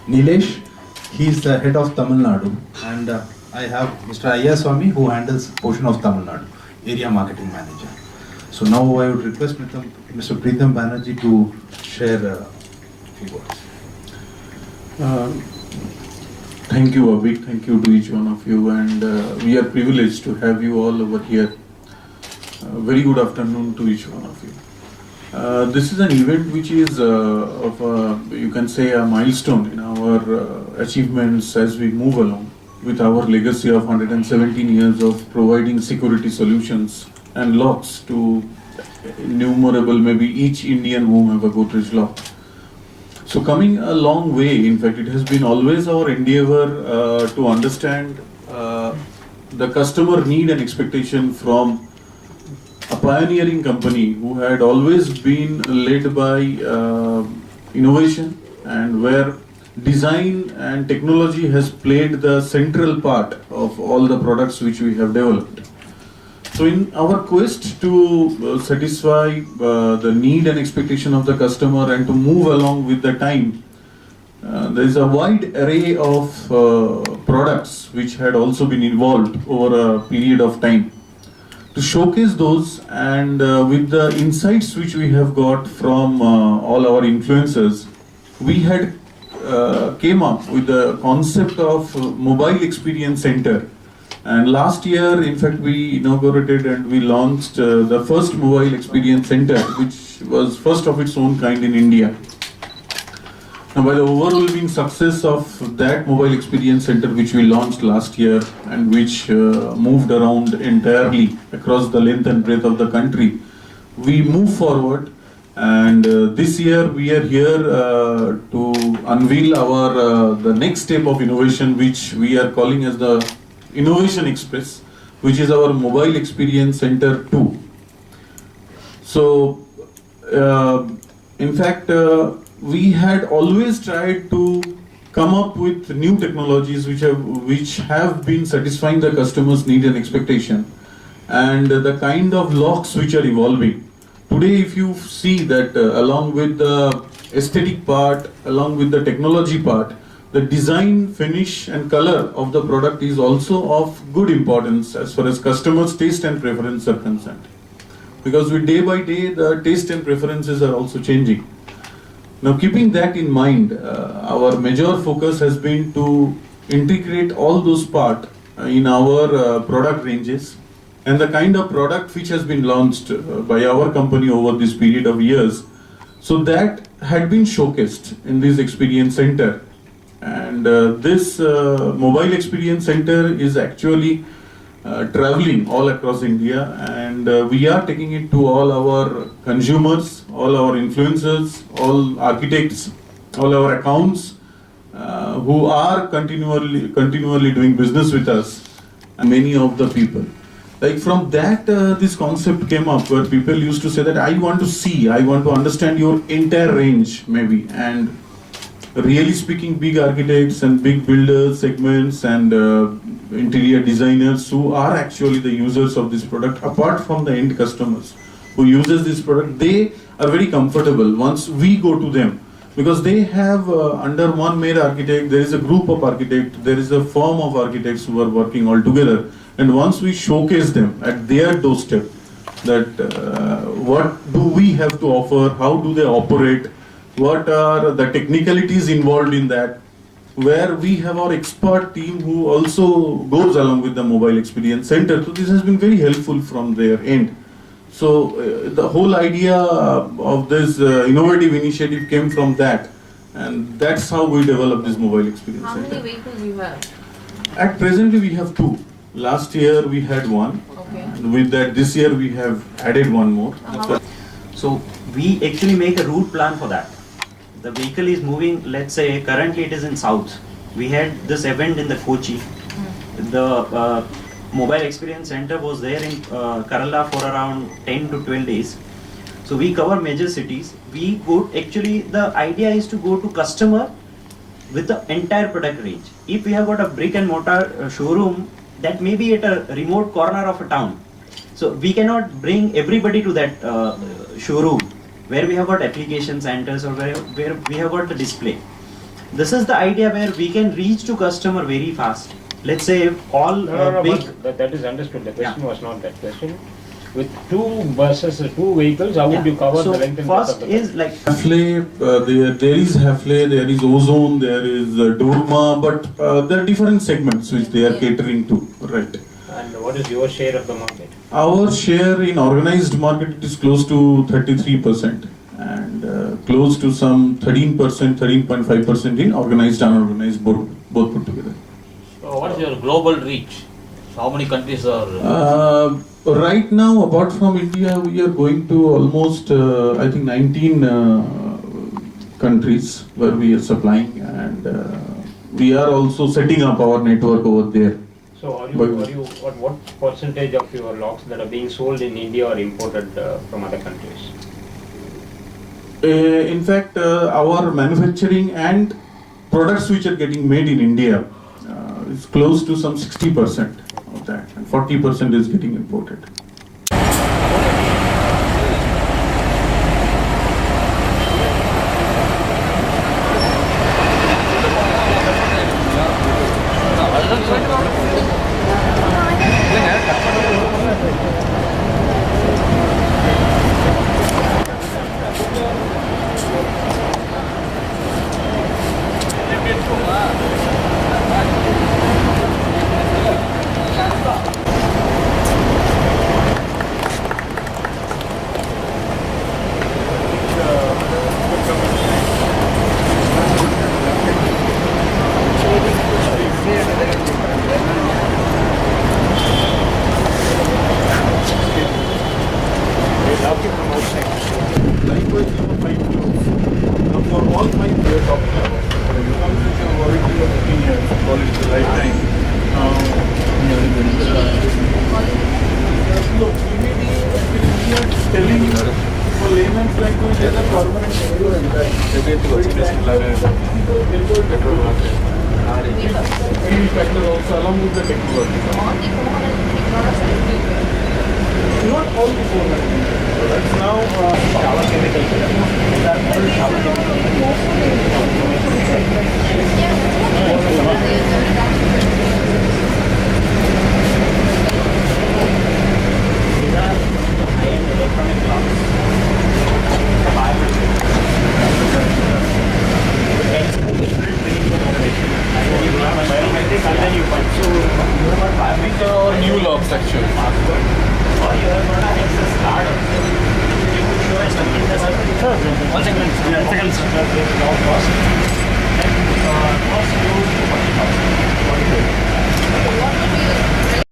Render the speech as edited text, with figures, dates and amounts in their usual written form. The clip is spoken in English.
Nilesh. He is the head of Tamil Nadu, and I have Mr. Ayyaswamy who handles portion of Tamil Nadu, area marketing manager. So now I would request Mr. Preetham Banerjee to share a few words. Thank you, Abhi. Thank you to each one of you, and we are privileged to have you all over here. Very good afternoon to each one of you. This is an event which is of you can say a milestone in our achievements as we move along with our legacy of 117 years of providing security solutions and locks to innumerable, maybe each Indian home have a Godrej lock. So coming a long way, in fact, it has been always our endeavor to understand the customer need and expectation from a pioneering company who had always been led by innovation and where design and technology has played the central part of all the products which we have developed. So in our quest to satisfy the need and expectation of the customer and to move along with the time, there is a wide array of products which had also been evolved over a period of time. To showcase those and with the insights which we have got from all our influencers, we had came up with the concept of mobile experience center. And last year, in fact, we inaugurated and we launched the first mobile experience center, which was first of its own kind in India. Now, by the overwhelming success of that mobile experience center, which we launched last year and which moved around entirely across the length and breadth of the country, we move forward. And this year we are here to unveil our the next step of innovation, which we are calling as the Innovation Express, which is our Mobile Experience Center 2. So, in fact, we had always tried to come up with new technologies which have been satisfying the customer's need and expectation, and the kind of locks which are evolving. Today, if you see that along with the aesthetic part, along with the technology part, the design, finish and color of the product is also of good importance as far as customers' taste and preference are concerned. Because with day by day, the taste and preferences are also changing. Now, keeping that in mind, our major focus has been to integrate all those parts in our product ranges, and the kind of product which has been launched by our company over this period of years. So that had been showcased in this experience center. And this mobile experience center is actually traveling all across India, and we are taking it to all our consumers, all our influencers, all architects, all our accounts who are continually doing business with us, and many of the people. Like from that, this concept came up where people used to say that I want to understand your entire range maybe, and really speaking, big architects and big builders segments and interior designers who are actually the users of this product, apart from the end customers who uses this product, they are very comfortable once we go to them, because they have under one main architect, there is a group of architects, there is a firm of architects who are working all together, and once we showcase them at their doorstep that what do we have to offer, how do they operate, what are the technicalities involved in that, where we have our expert team who also goes along with the mobile experience center. So this has been very helpful from their end. So the whole idea of this innovative initiative came from that, and that's how we developed this mobile experience center. How many vehicles you have? At presently we have 2. Last year we had 1. Okay. And with that, this year we have added 1 more. So we actually make a route plan for that. The vehicle is moving, let's say currently it is in south. We had this event in the Kochi. The mobile experience center was there in Kerala for around 10 to 12 days. So we cover major cities. We go, actually the idea is to go to customer with the entire product range. If we have got a brick and mortar showroom, that may be at a remote corner of a town. So we cannot bring everybody to that showroom where we have got application centers or where we have got the display. This is the idea where we can reach to customer very fast. Let's say if all No, big. but that is understood. The question Yeah. was not that question. With two buses, two vehicles, how would you cover so the length and breadth of first the is like Hafele, there is Hafele, there is Ozone, there is Dolma, but there are different segments which they are catering to, right? And what is your share of the market? Our share in organized market is close to 33% and close to some 13%, 13.5% in organized and unorganized both put together. So what is your global reach? So how many countries are? Right now, apart from India, we are going to almost, I think, 19 countries where we are supplying, and we are also setting up our network over there. So what percentage of your locks that are being sold in India are imported from other countries? In fact, our manufacturing and products which are getting made in India is close to some 60% of that, and 40% is getting imported. Likewise, you know, 5 crores. Now for all 5 we are talking about. You come with your warranty of 15 years, call it a lifetime. Look, we are telling for layman's language as a permanent factor also along with the technology. Not all the 400 products now Shower chemicals.